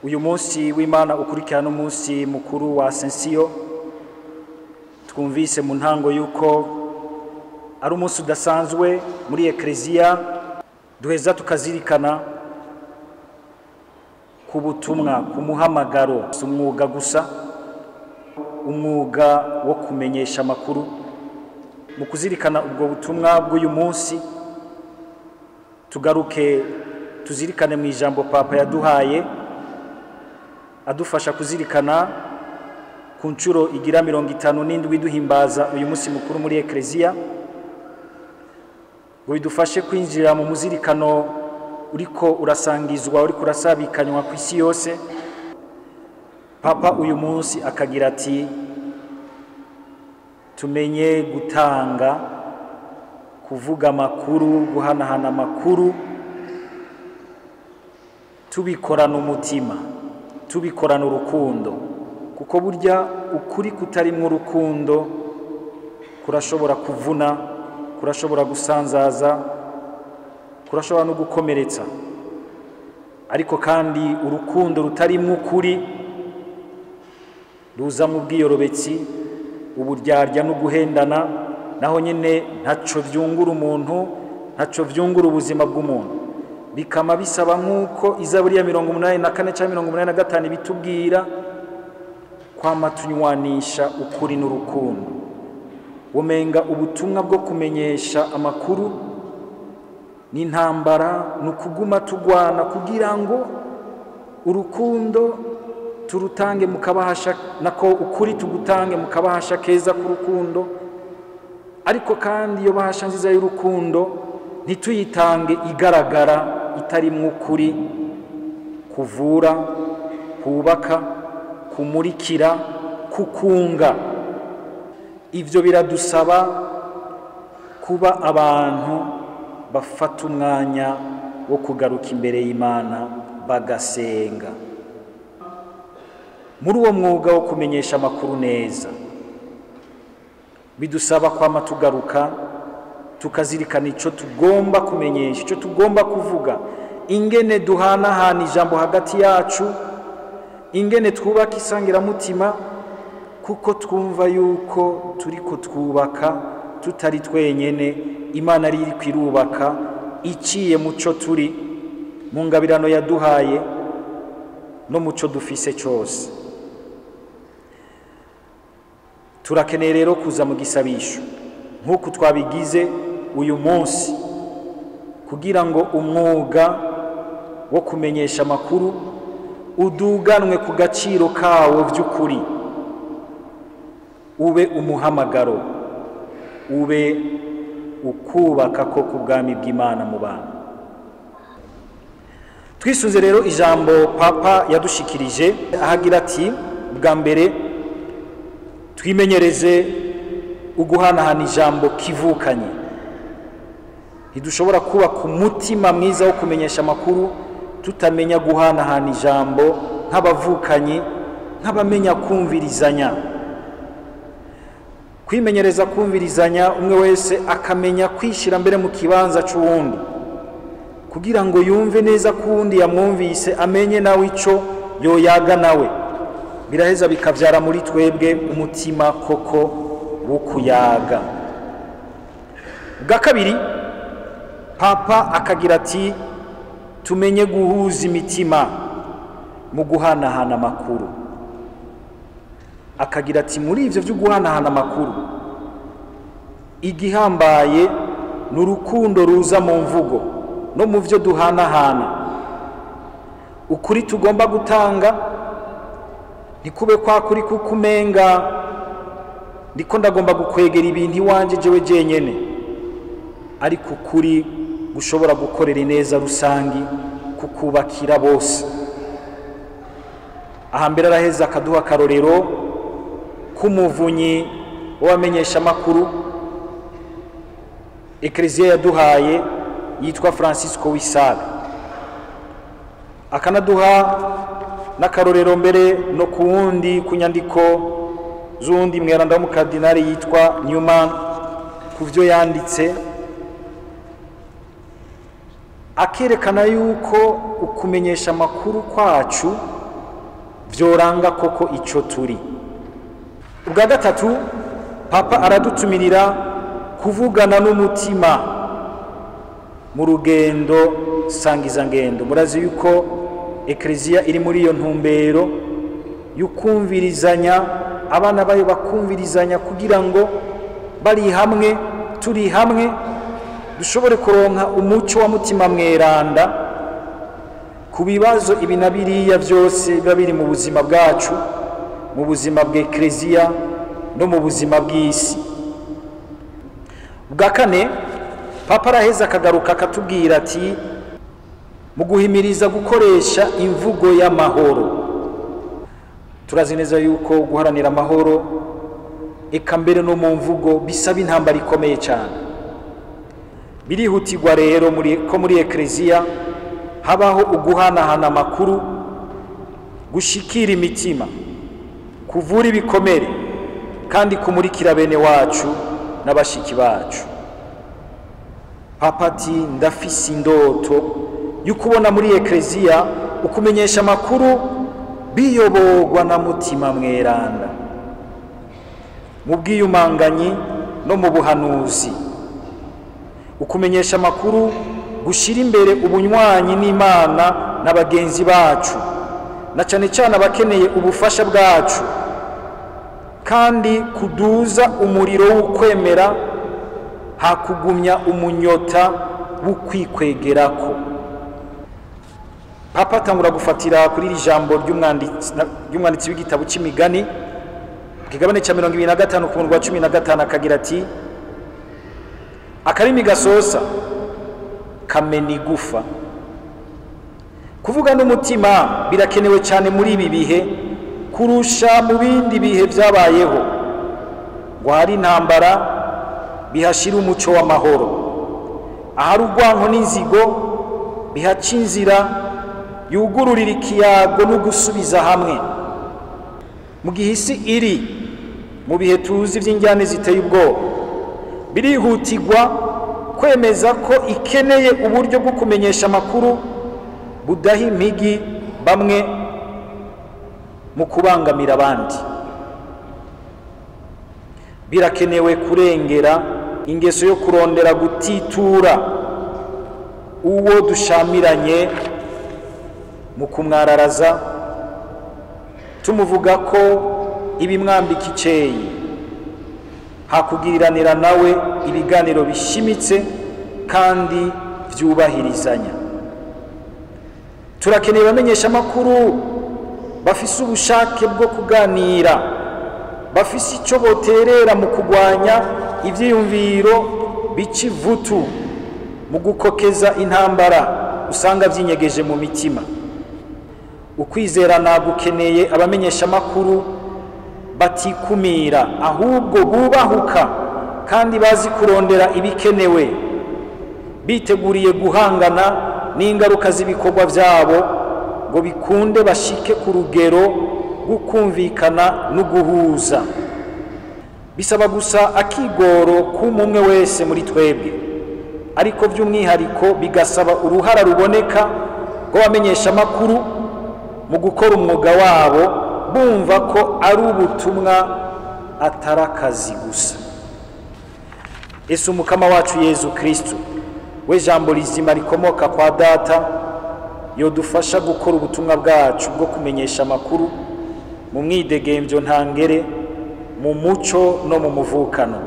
uyu munsi w'Imana ukurikirana umunsi mukuru wa Ascension, twumvise mu ntango yuko ari umunsi udasanzwe muri Ecclesia, duheza tukazirikana ku butumwa, ku muhamagaro, si umwuga gusa, umwuga wo kumenyesha amakuru. Mu kuzirikana ubwo butumwa bw'uyu munsi, tugaruke tuzirikane mu ijambo Papa yaduhaye, adufasha kuzirikana ku ncuro igira 57 duhimbaza uyu munsi mukuru muri Ecclesia, ngo bidufashe kwinjira mu muzirikano uriko urasangizwa, uriko urasabikanywa ku isi yose. Papa uyu munsi akagira ati tumenye gutanga, kuvuga amakuru, guhanahana amakuru, tubikorana umutima, tubikorana urukundo, kuko burya ukuri kutarimwo urukundo kurashobora kuvuna, kurashobora gusanzaza, kurashobora no gukomeretsa. Ariko kandi urukundo rutarimwo ukuri ruza mu bwiyorobetsi, uburyarya no guhendana, naho nyene ntaco vyungura umuntu, ntaco vyungura ubuzima bw'umuntu. Bikama bisaba nk'uko Izaburi ya 84 cyangwa 85 bitubwira kwama tunywanisha ukuri n'urukundo. Womenga ubutumwa bwo kumenyesha amakuru n'intambara, nukuguma tugwana kugira ngo urukundo turutange mukabahasha, nako ukuri tugutange mukabahasha keza ku rukundo. Ariko kandi iyo bahasha nziza y'urukundo ntituyitange igaragara, itarimwo ukuri, kuvura, kubaka, kumurikira, kukunga. Ivyo biradusaba kuba abantu bafata umwanya wo kugaruka imbere y'Imana bagasenga. Muri uwo mwuga wo kumenyesha amakuru neza, bidusaba kwama tugaruka tukazirikana ico tugomba kumenyesha, ico tugomba kuvuga, ingene duhanahana ijambo hagati yacu, ingene twubaka isangiramutima, kuko twumva yuko turiko twubaka tutari twenyene, Imana ari iri kwirubaka iciye muco turi, mu ngabirano yaduhaye no muco dufise cyose. Turakeneye rero kuza mu gisabisho nk'uko twabigize uyu munsi, kugira ngo umwuga wo kumenyesha amakuru uduganwe ku gaciro kawo by'ukuri, ube umuhamagaro, ube ukubaka ko ku bwami bw'Imana mu bantu. Twisuze rero ijambo Papa yadushikirije, ahagira ati bwa mbere twimenyereze uguhanahana ijambo kivukanye. Ntidushobora kuba ku mutima mwiza wo kumenyesha amakuru tutamenya guhanahana ijambo nk'abavukanye, nk'abamenya kumvirizanya. Kwimenyereza kumvirizanya, umwe wese akamenya kwishira mbere mu kibanza c'uwundi, kugira ngo yumve neza kundi yamwumvise, amenye nawe ico yoyaga nawe. Biraheza bikavyara muri twebwe umutima koko wo kuyaga. Bwa kabiri Papa akagira ati tumenye guhuza imitima mu guhanahana amakuru. Akagira ati muri ivyo byo guhanahana amakuru, igihambaye n'urukundo ruza mu mvugo no mu byo duhanahana. Ukuri tugomba gutanga nikube kwa kuri kukumenga ndiko ndagomba gukwegera ibintu iwanje jewe jenyene, ariko ukuri gushobora gukorera ineza rusangi, kukubakira bose. Ahambere araheza akaduha akarorero k'umuvunyi w'abamenyesha amakuru Ecclesia yaduhaye, yitwa Francisco Wisaga. Akanaduha n'akarorero mbere no kuwundi kunyandiko z'undi mweranda w'umukardinali yitwa Newman, kuvyo yanditse akerekana yuko ukumenyesha amakuru kwacu vyoranga koko ico turi. Ubwa gatatu, papa aradutumirira kuvugana n'umutima mu rugendo sangizangendo. Murazi yuko Ekleziya iri muri iyo ntumbero yukumvirizanya, abana bayo bakumvirizanya kugira ngo bari hamwe, turi hamwe, dushobore kuronka umuco wa mutima mweranda ku bibazo ibi na biriya byose biba biri mu buzima bwacu, mu buzima bw'Ekleziya no mu buzima bw'isi. Ubwa kane, papa araheza akagaruka akatubwira ati mu guhimiriza gukoresha imvugo y'amahoro. Turazi neza yuko guharanira amahoro eka mbere no mu mvugo bisaba intambara ikomeye cyane. Birihutirwa rero ko muri Ekleziya habaho uguhanahana amakuru, gushikira imitima, kuvura ibikomere kandi kumurikira bene wacu n'abashiki bacu. Papa ati ndafise indoto y'ukubona muri Ekleziya ukumenyesha amakuru biyoborwa na mutima mweranda, mu bwiyumanganyi no mu buhanuzi. Ukumenyesha amakuru gushira imbere ubunywanyi n'Imana n'abagenzi bacu, na cyane cyane abakeneye ubufasha bwacu, kandi kuduza umuriro w'ukwemera hakugumya umunyota w'ukwikwegerako. Papa atangura gufatira kuri iri jambo ry'umwanditsi w'igitabo cy'imigani kigabane cya 25 ku murongo wa 15 akagira ati akarimi gasosa kamena igufa. Kuvuga n'umutima birakenewe cyane muri ibi bihe kurusha mu bindi bihe byabayeho, ngo hari intambara bihashira umuco w'amahoro, ahari urwanko n'inzigo bihaca inzira yugururira ikiyago no gusubiza hamwe. Mu gihe isi iri mu bihe tuzi by'injyane ziteye ubwoba, birihutirwa kwemeza ko ikeneye uburyo bwo kumenyesha amakuru budaha impigi bamwe mu kubangamira abandi. Birakenewe kurengera ingeso yo kurondera gutitura uwo dushamiranye mu kumwararaza, tumuvuga ko ibimwambika iceyi, hakugiriranira nawe ibiganiro bishimitse kandi vyubahirizanya. Turakeneye bamenyesha amakuru bafise ubushake bwo kuganira, bafise icyo boterera mu kugwanya ivyiyumviro bicivutu, mu gukokeza intambara usanga vyinyegeje mu mitima. Ukwizerana gukeneye abamenyesha amakuru batikumira, ahubwo bubahuka kandi bazi kurondera ibikenewe, biteguriye guhangana n'ingaruka z'ibikorwa byabo ngo bikunde bashike ku rugero gukumvikana no guhuza. Bisaba gusa akigoro k'umwe wese muri twebwe, ariko by'umwihariko bigasaba uruhara ruboneka rw'abamenyesha amakuru mu gukora umwuga wabo, bumva ko ari ubutumwa atari akazi gusa. Ese umukama wacu Yezu Kristo we jambo rizima rikomoka kwa Data yodufasha gukora ubutumwa bwacu bwo kumenyesha amakuru mu mwidegembyo ntangere, mu muco no mu muvukano.